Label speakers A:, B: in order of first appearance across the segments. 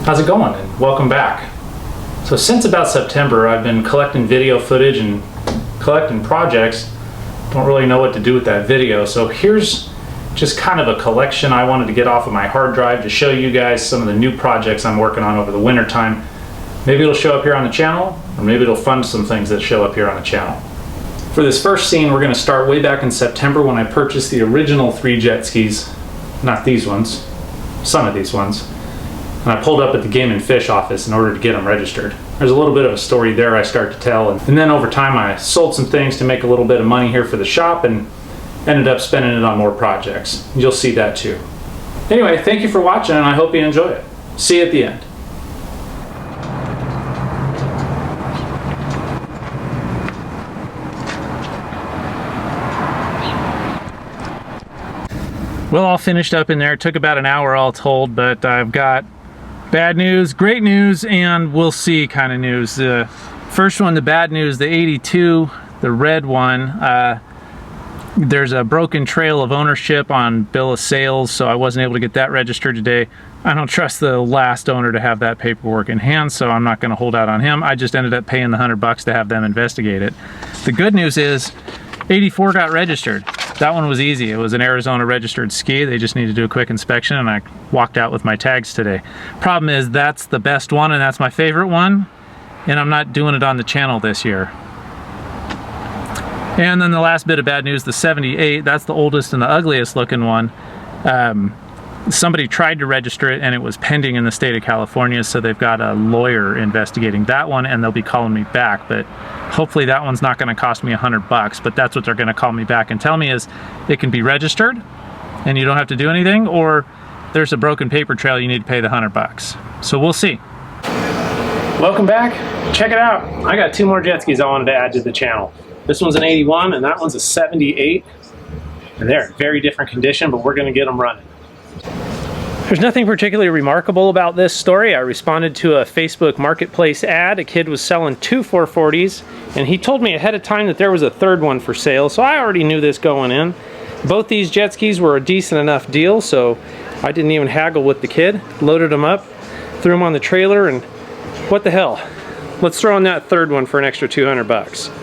A: How's it going? And welcome back. So since about September, I've been collecting video footage and collecting projects. Don't really know what to do with that video, so here's just kind of a collection I wanted to get off of my hard drive to show you guys some of the new projects I'm working on over the winter time. Maybe it'll show up here on the channel, or maybe it'll fund some things that show up here on the channel. For this first scene, we're going to start way back in September when I purchased the original 3 jet skis. Not these ones, some of these ones. And I pulled up at the Game and Fish office in order to get them registered. There's a little bit of a story there I start to tell, and then over time I sold some things to make a little bit of money here for the shop and ended up spending it on more projects. You'll see that too. Anyway, thank you for watching and I hope you enjoy it. See you at the end. Well, all finished up in there. It took about an hour all told, but I've got bad news, great news, and we'll see kind of news. The first one, the bad news, the 82, the red one, there's a broken trail of ownership on bill of sales, so I wasn't able to get that registered today. I don't trust the last owner to have that paperwork in hand, so I'm not going to hold out on him. I just ended up paying the $100 to have them investigate it. The good news is 84 got registered. That one was easy. It was an Arizona registered ski. They just needed to do a quick inspection and I walked out with my tags today. Problem is that's the best one and that's my favorite one, and I'm not doing it on the channel this year. And then the last bit of bad news, the 78, that's the oldest and the ugliest looking one. Somebody tried to register it and it was pending in the state of California, so they've got a lawyer investigating that one and they'll be calling me back, but hopefully that one's not going to cost me $100, but that's what they're going to call me back and tell me is it can be registered and you don't have to do anything, or there's a broken paper trail, you need to pay the $100. So we'll see. Welcome back. Check it out. I got 2 more jet skis I wanted to add to the channel. This one's an 81 and that one's a 78, and they're in very different condition, but we're going to get them running. There's nothing particularly remarkable about this story. I responded to a Facebook Marketplace ad. A kid was selling 2 440s, and he told me ahead of time that there was a third one for sale, so I already knew this going in. Both these jet skis were a decent enough deal, so I didn't even haggle with the kid. Loaded them up, threw them on the trailer, and what the hell? Let's throw in that third one for an extra $200.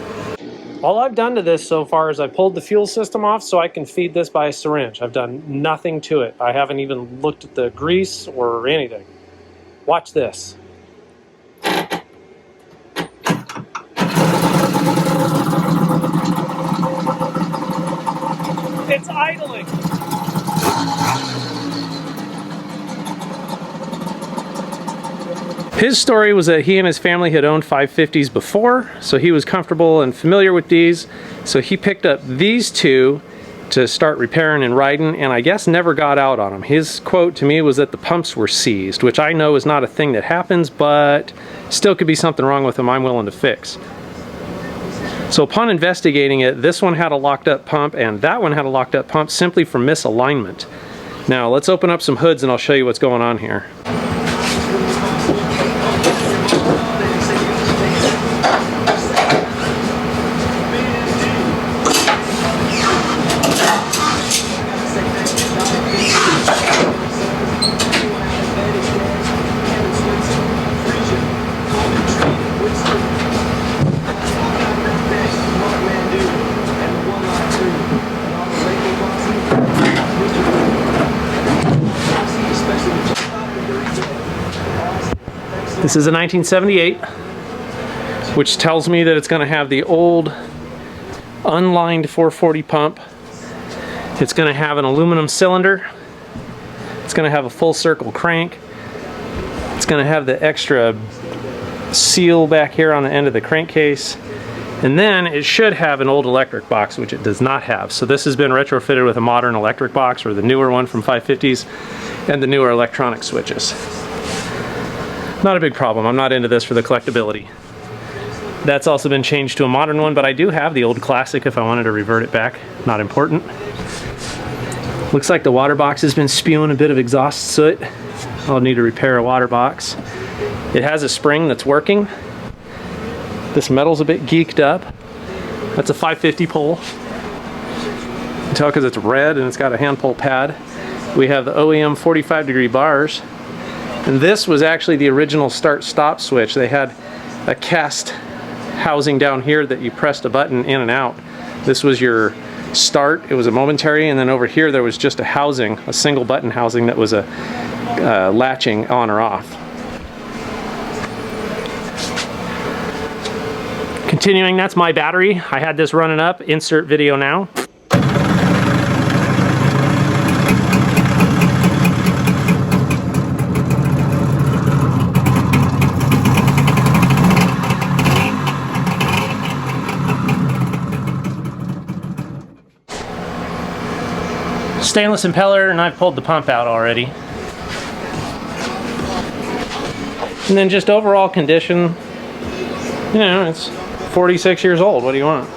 A: All I've done to this so far is I pulled the fuel system off so I can feed this by a syringe. I've done nothing to it. I haven't even looked at the grease or anything. Watch this. It's idling. His story was that he and his family had owned 550s before, so he was comfortable and familiar with these. So he picked up these 2 to start repairing and riding, and I guess never got out on them. His quote to me was that the pumps were seized, which I know is not a thing that happens, but still could be something wrong with them I'm willing to fix. So upon investigating it, this one had a locked up pump and that one had a locked up pump simply for misalignment. Now let's open up some hoods and I'll show you what's going on here. This is a 1978, which tells me that it's going to have the old unlined 440 pump. It's going to have an aluminum cylinder. It's going to have a full circle crank. It's going to have the extra seal back here on the end of the crankcase. And then it should have an old electric box, which it does not have. So this has been retrofitted with a modern electric box, or the newer one from 550s, and the newer electronic switches. Not a big problem. I'm not into this for the collectability. That's also been changed to a modern one, but I do have the old classic if I wanted to revert it back. Not important. Looks like the water box has been spewing a bit of exhaust soot. I'll need to repair a water box. It has a spring that's working. This metal's a bit geeked up. That's a 550 pole. You can tell because it's red and it's got a hand pull pad. We have the OEM 45-degree bars. And this was actually the original start-stop switch. They had a cast housing down here that you pressed a button in and out. This was your start. It was a momentary, and then over here there was just a housing, a single button housing that was a latching on or off. Continuing, that's my battery. I had this running up. Insert video now. Stainless impeller, and I've pulled the pump out already. And then just overall condition, you know, it's 46 years old. What do you want?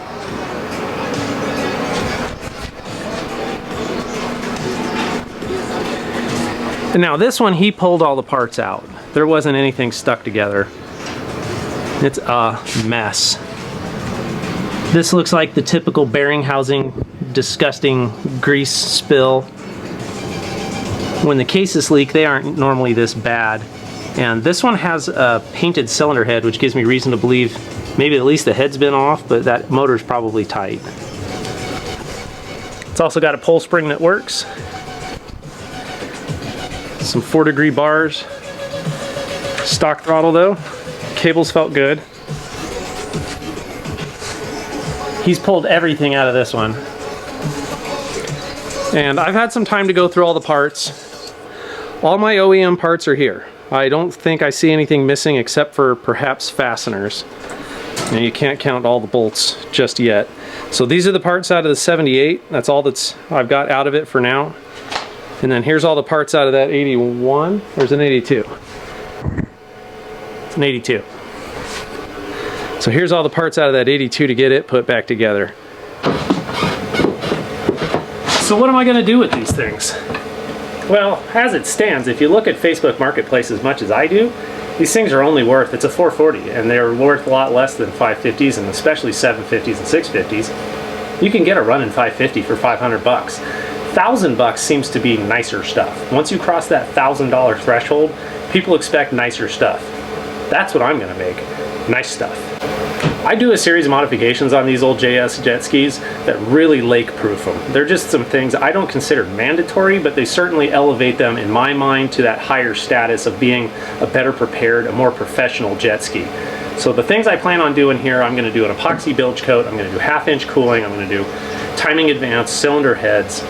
A: And now this one, he pulled all the parts out. There wasn't anything stuck together. It's a mess. This looks like the typical bearing housing, disgusting grease spill. When the cases leak, they aren't normally this bad. And this one has a painted cylinder head, which gives me reason to believe maybe at least the head's been off, but that motor's probably tight. It's also got a pull spring that works. Some 4-degree bars. Stock throttle though. Cables felt good. He's pulled everything out of this one. And I've had some time to go through all the parts. All my OEM parts are here. I don't think I see anything missing except for perhaps fasteners. And you can't count all the bolts just yet. So these are the parts out of the 78. That's all I've got out of it for now. And then here's all the parts out of that 81, or is it an 82? It's an 82. So here's all the parts out of that 82 to get it put back together. So what am I going to do with these things? Well, as it stands, if you look at Facebook Marketplace as much as I do, these things are only worth, it's a 440, and they're worth a lot less than 550s, and especially 750s and 650s. You can get a running 550 for 500 bucks. $1,000 seems to be nicer stuff. Once you cross that $1,000 threshold, people expect nicer stuff. That's what I'm going to make. Nice stuff. I do a series of modifications on these old jet skis that really lake-proof them. They're just some things I don't consider mandatory, but they certainly elevate them in my mind to that higher status of being a better prepared, a more professional jet ski. So the things I plan on doing here, I'm going to do an epoxy bilge coat, I'm going to do 1/2-inch cooling, I'm going to do timing advanced cylinder heads,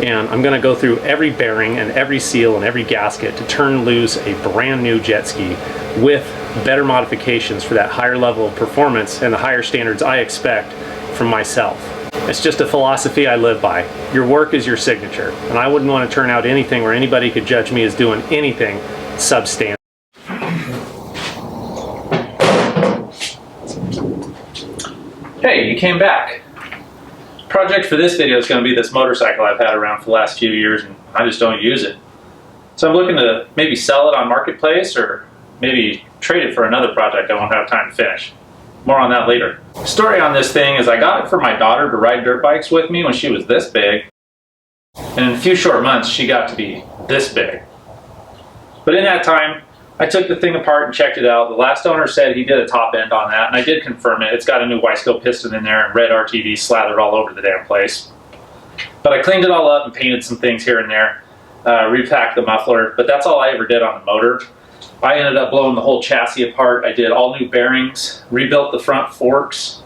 A: and I'm going to go through every bearing and every seal and every gasket to turn loose a brand new jet ski with better modifications for that higher level of performance and the higher standards I expect from myself. It's just a philosophy I live by. Your work is your signature, and I wouldn't want to turn out anything where anybody could judge me as doing anything substandard. Hey, you came back. Project for this video is going to be this motorcycle I've had around for the last few years, and I just don't use it. So I'm looking to maybe sell it on Marketplace, or maybe trade it for another project I won't have time to finish. More on that later. The story on this thing is I got it for my daughter to ride dirt bikes with me when she was this big, and in a few short months she got to be this big. But in that time, I took the thing apart and checked it out. The last owner said he did a top end on that, and I did confirm it. It's got a new Y-scope piston in there and red RTV slathered all over the damn place. But I cleaned it all up and painted some things here and there, repacked the muffler, but that's all I ever did on the motor. I ended up blowing the whole chassis apart. I did all new bearings, rebuilt the front forks,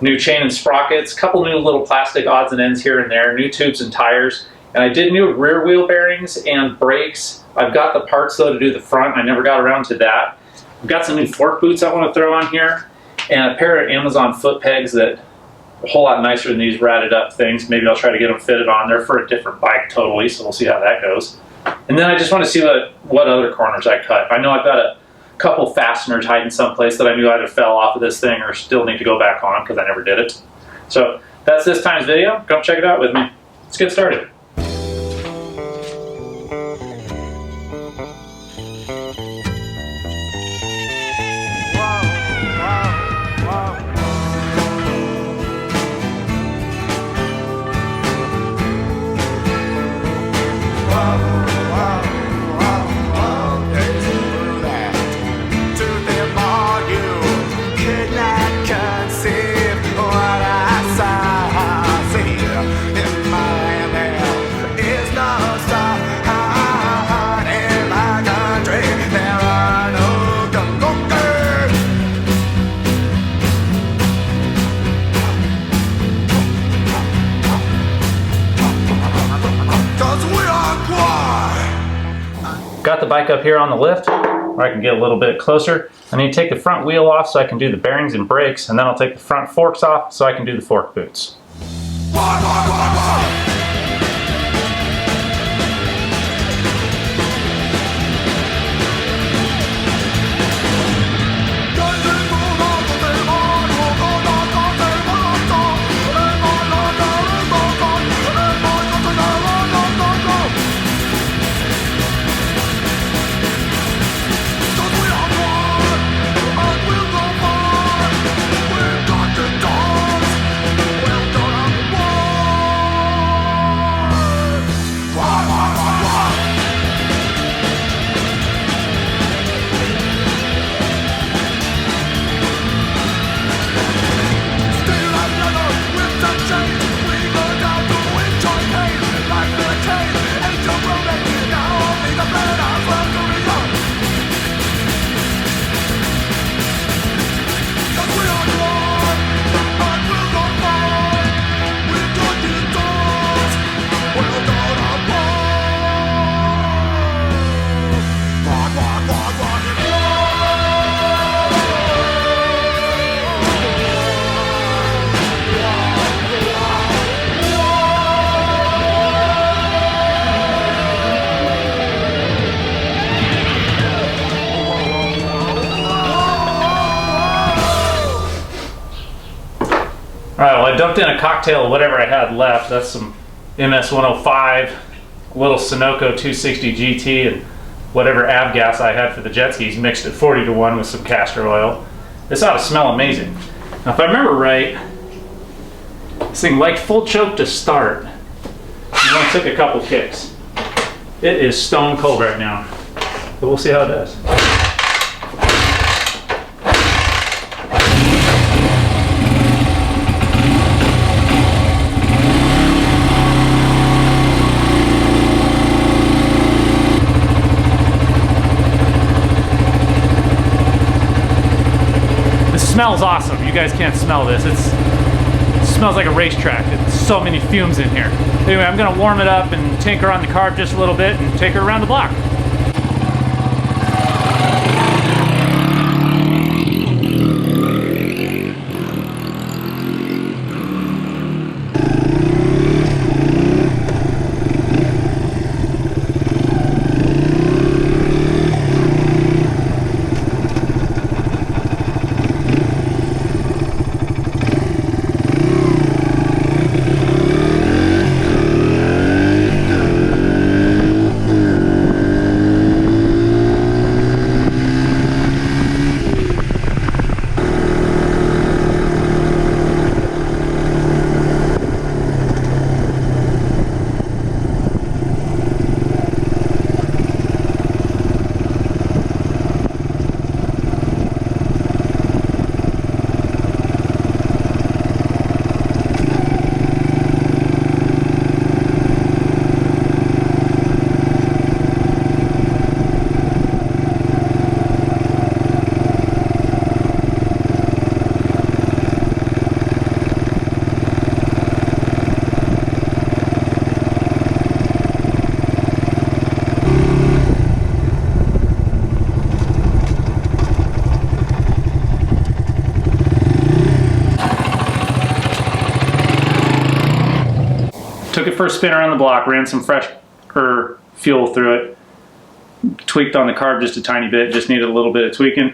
A: new chain and sprockets, couple new little plastic odds and ends here and there, new tubes and tires, and I did new rear wheel bearings and brakes. I've got the parts though to do the front. I never got around to that. I've got some new fork boots I want to throw on here, and a pair of Amazon foot pegs that are a whole lot nicer than these ratted up things. Maybe I'll try to get them fitted on there for a different bike totally, so we'll see how that goes. And then I just want to see what other corners I cut. I know I've got a couple fasteners hiding someplace that I knew either fell off of this thing or still need to go back on because I never did it. So that's this time's video. Come check it out with me. Let's get started. got the bike up here on the lift where I can get a little bit closer. I need to take the front wheel off so I can do the bearings and brakes, and then I'll take the front forks off so I can do the fork boots. Alright, well I dumped in a cocktail of whatever I had left. That's some MS 105, little Sunoco 260 GT, and whatever avgas I had for the jet skis, mixed at 40-1 with some castor oil. This ought to smell amazing. Now if I remember right, this thing liked full choke to start. And only took a couple kicks. It is stone cold right now, but we'll see how it does. Smells awesome. You guys can't smell this. It smells like a racetrack. There's so many fumes in here. Anyway, I'm gonna warm it up and tinker on the carb just a little bit and take her around the block. Took it for a spin around the block, ran some fresh fuel through it, tweaked on the carb just a tiny bit, just needed a little bit of tweaking.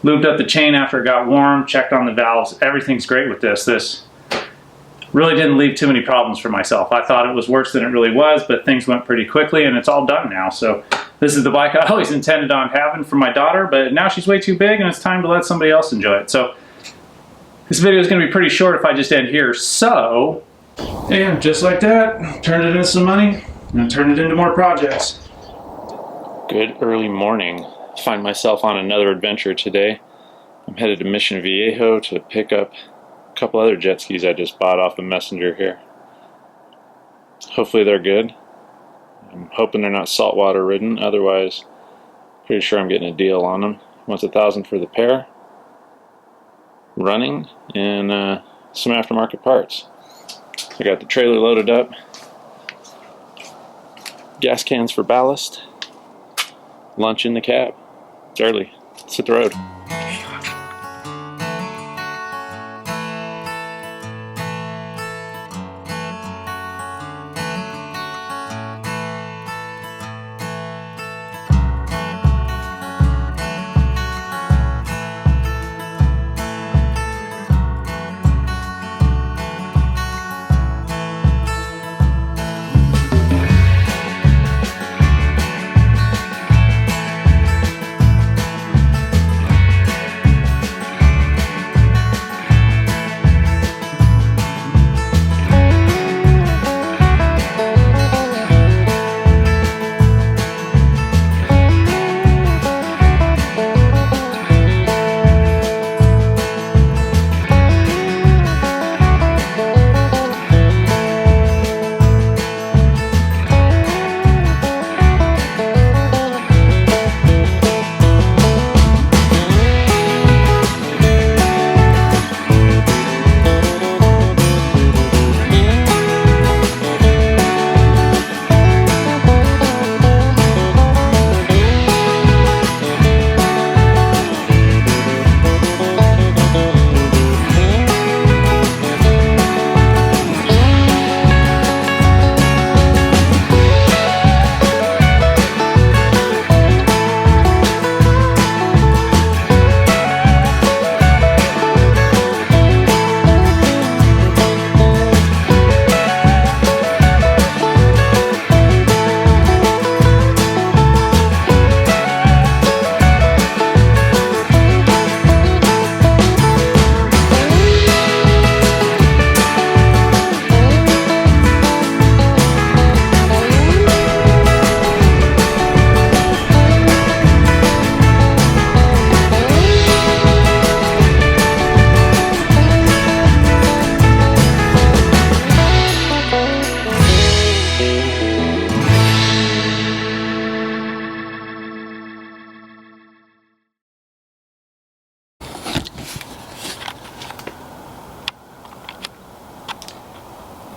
A: Lubed up the chain after it got warm, checked on the valves. Everything's great with this. This really didn't leave too many problems for myself. I thought it was worse than it really was, but things went pretty quickly and it's all done now. So this is the bike I always intended on having for my daughter, but now she's way too big and it's time to let somebody else enjoy it. So this video is going to be pretty short if I just end here. So, and just like that, turned it into some money and turned it into more projects. Good early morning. Find myself on another adventure today. I'm headed to Mission Viejo to pick up a couple other jet skis I just bought off the messenger here. Hopefully they're good. I'm hoping they're not saltwater ridden, otherwise pretty sure I'm getting a deal on them. Once $1,000 for the pair, running, and some aftermarket parts. I got the trailer loaded up, gas cans for ballast, lunch in the cab. It's early. Let's hit the road.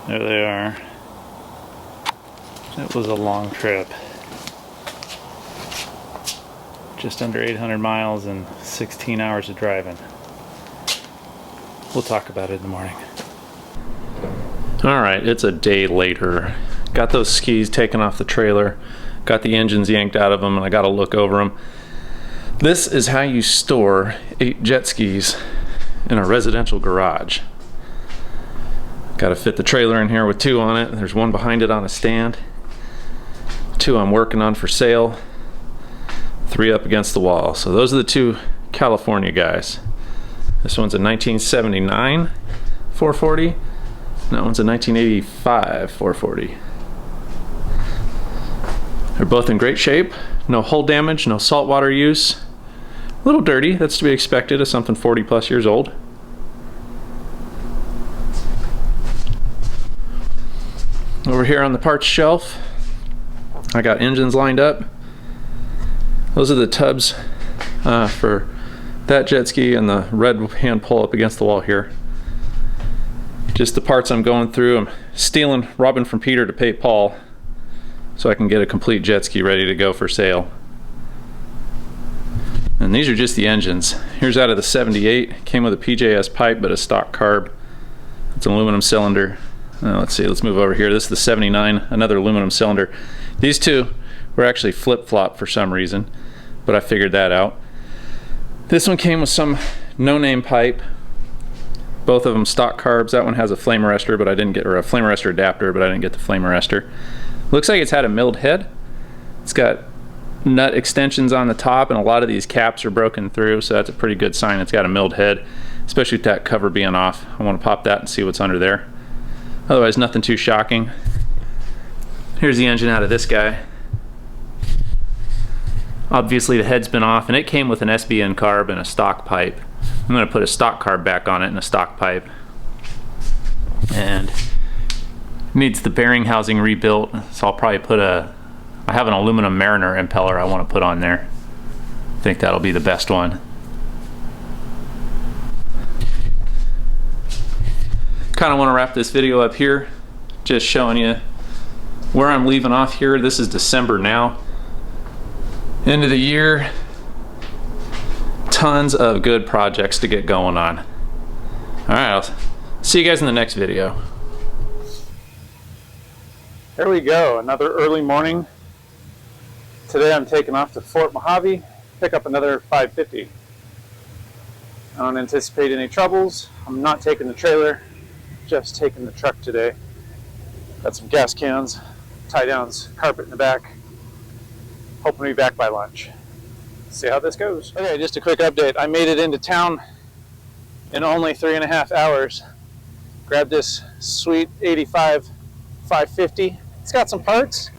A: There they are. It was a long trip. Just under 800 miles and 16 hours of driving. We'll talk about it in the morning. Alright, it's a day later. Got those skis taken off the trailer, got the engines yanked out of them, and I got to look over them. This is how you store 8 jet skis in a residential garage. Got to fit the trailer in here with 2 on it. There's 1 behind it on a stand. 2 I'm working on for sale. 3 up against the wall. So those are the 2 California guys. This one's a 1979 440. And that one's a 1985 440. They're both in great shape. No hull damage, no saltwater use. A little dirty, that's to be expected of something 40 plus years old. Over here on the parts shelf, I got engines lined up. Those are the tubs for that jet ski and the red hand pull up against the wall here. Just the parts I'm going through. I'm stealing, robbing from Peter to pay Paul so I can get a complete jet ski ready to go for sale. And these are just the engines. Here's out of the 78. Came with a PJS pipe but a stock carb. It's an aluminum cylinder. Let's see, let's move over here. This is the 79, another aluminum cylinder. These 2 were actually flip-flop for some reason, but I figured that out. This one came with some no-name pipe. Both of them stock carbs. That one has a flame arrestor, but I didn't get, or a flame arrestor adapter, but I didn't get the flame arrestor. Looks like it's had a milled head. It's got nut extensions on the top, and a lot of these caps are broken through, so that's a pretty good sign it's got a milled head, especially with that cover being off. I want to pop that and see what's under there. Otherwise, nothing too shocking. Here's the engine out of this guy. Obviously, the head's been off, and it came with an SBN carb and a stock pipe. I'm going to put a stock carb back on it and a stock pipe. And needs the bearing housing rebuilt, so I'll probably put I have an aluminum Mariner impeller I want to put on there. I think that'll be the best one. Kind of want to wrap this video up here, just showing you where I'm leaving off here. This is December now, End of the year, tons of good projects to get going on. All right, I'll see you guys in the next video.
B: There we go, another early morning. Today I'm taking off to Fort Mohave, pick up another 550. I don't anticipate any troubles. I'm not taking the trailer, just taking the truck today. Got some gas cans, tie downs, carpet in the back. Hoping to be back by lunch. See how this goes. Okay, just a quick update. I made it into town in only 3.5 hours. Grabbed this sweet 85 550. It's got some parts.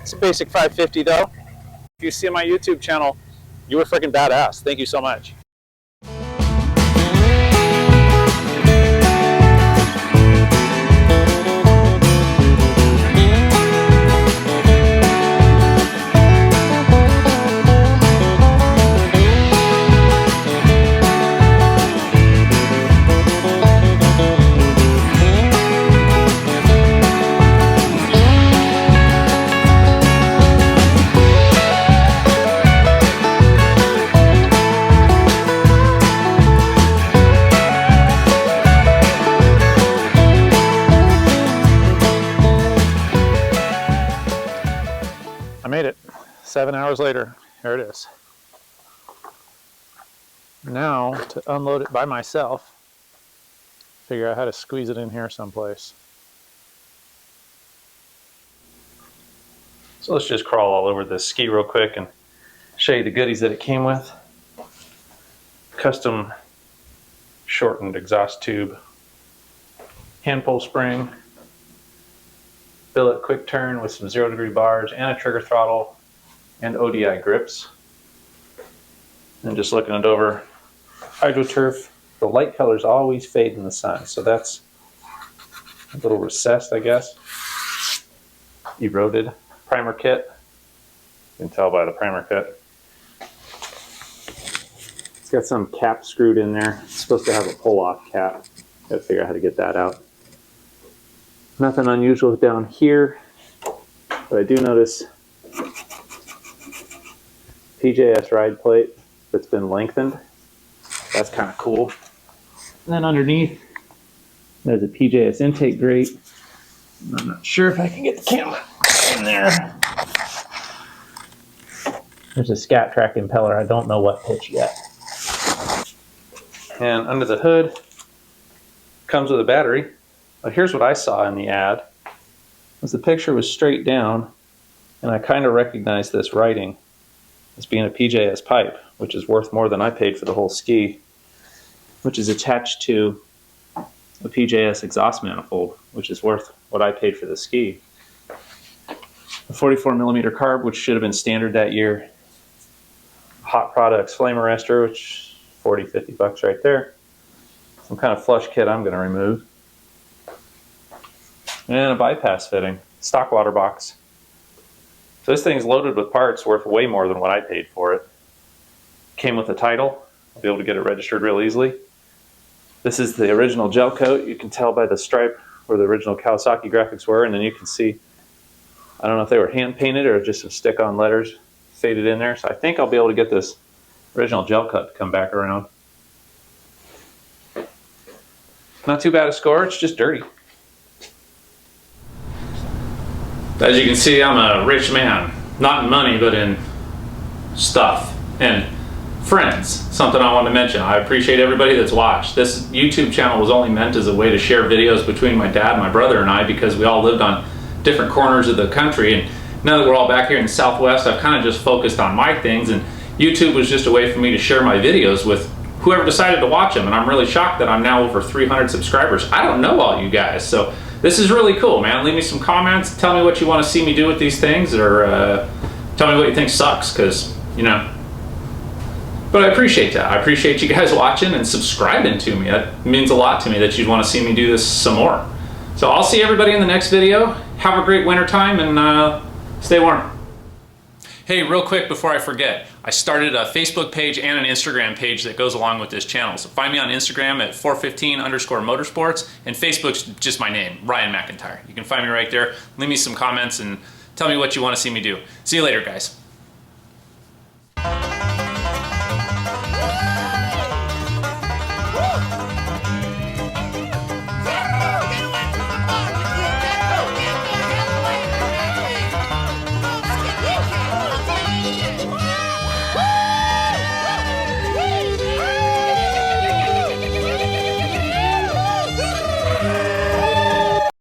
B: It's a basic 550 though. If you see my YouTube channel, you were freaking badass. Thank you so much. I made it. 7 hours later, here it is. Now, to unload it by myself, figure out how to squeeze it in here someplace. So let's just crawl all over this ski real quick and show you the goodies that it came with. Custom shortened exhaust tube, hand pull spring, billet quick turn with some 0-degree bars and a trigger throttle and ODI grips. And just looking it over, HydroTurf. The light colors always fade in the sun, so that's a little recessed, I guess. Eroded primer kit. You can tell by the primer kit. It's got some cap screwed in there. It's supposed to have a pull-off cap. Gotta figure out how to get that out. Nothing unusual down here, but I do notice PJS ride plate that's been lengthened. That's kind of cool. And then underneath, there's a PJS intake grate. I'm not sure if I can get the camera in there. There's a Scat Track impeller. I don't know what pitch yet. And under the hood comes with a battery. Well, here's what I saw in the ad. Was the picture was straight down, and I kind of recognized this writing as being a PJS pipe, which is worth more than I paid for the whole ski, which is attached to a PJS exhaust manifold, which is worth what I paid for the ski. A 44mm carb, which should have been standard that year. Hot Products flame arrestor, which $40-50 right there. Some kind of flush kit I'm going to remove. And a bypass fitting, stock water box. So this thing's loaded with parts worth way more than what I paid for it. Came with a title. I'll be able to get it registered real easily. This is the original gel coat. You can tell by the stripe where the original Kawasaki graphics were, and then you can see, I don't know if they were hand painted or just some stick-on letters faded in there. So I think I'll be able to get this original gel coat to come back around. Not too bad a score, it's just dirty. As you can see, I'm a rich man. Not in money, but in stuff and friends. Something I wanted to mention. I appreciate everybody that's watched. This YouTube channel was only meant as a way to share videos between my dad, my brother, and I, because we all lived on different corners of the country. And now that we're all back here in the Southwest, I've kind of just focused on my things, and YouTube was just a way for me to share my videos with whoever decided to watch them. And I'm really shocked that I'm now over 300 subscribers. I don't know all you guys, so this is really cool, man. Leave me some comments. Tell me what you want to see me do with these things, or tell me what you think sucks, because, you know. But I appreciate that. I appreciate you guys watching and subscribing to me. That means a lot to me that you'd want to see me do this some more. So I'll see everybody in the next video. Have a great winter time, and stay warm. Hey, real quick before I forget, I started a Facebook page and an Instagram page that goes along with this channel. So find me on Instagram at 415_motorsports, and Facebook's just my name, Ryan McIntyre. You can find me right there. Leave me some comments and tell me what you want to see me do. See you later, guys.